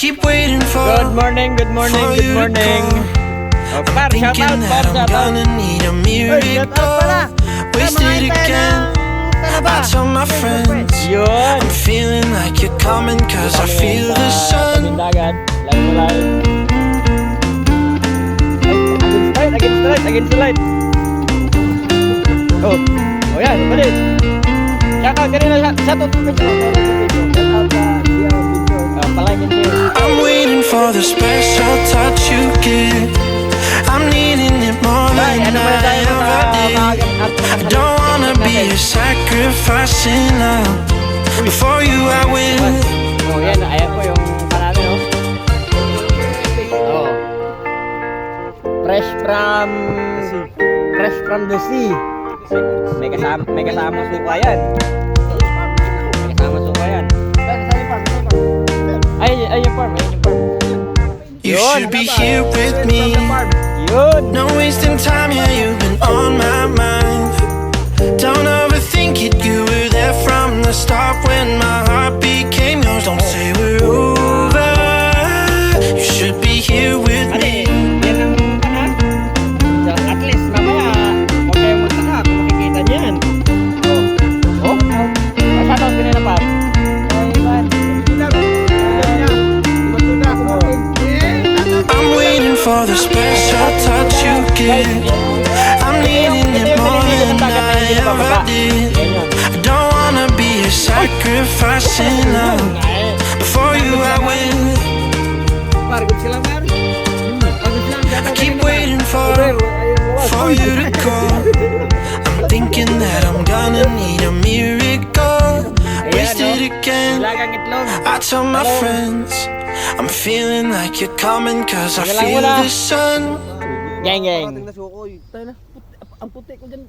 keep waiting for. Good morning, good morning, for good you to morning. call. Oh, par, shout Thinking out, that par, I'm shout out. gonna need a Shout out pala. miracle. Wasted again. I tell my friends Yun. I'm feeling like you're coming, cause I feel the sun. Dagat. Live mo live. Against the light. Oh, oh yan, balik. Shout out kanina, shout out to video. Shout out sa video. Palagin siya. I'm waiting for the special touch you give. I'm needing it more than I ever did. I don't wanna be a sacrificing love. Before you I will. Oh yan, ayan po yung panalo. Oh. Fresh from the sea. May kasama suka yan. May kasama suka yan. Ay, yung farm. You should be here with me. Yun. No wasting time, yeah, you've been on my mind. Don't overthink it, you were there from the start when my heart became yours. Don't say we're over. You should be here with me. Yan ang at least mamaya huwag kayong magtaka kung makikita niyan. Oh? Shoutout kanina pa. I'm waiting for the special touch you give. I'm needing it more than I ever did. I don't wanna be a sacrificing love. Before you I will. I keep waiting for you to call. I'm thinking that I'm gonna need a miracle. Wasted again. I tell my friends I'm feeling like you're coming, cause I feel the sun. Gang. Nasukoy. Tayo na. Ang puti ko dyan.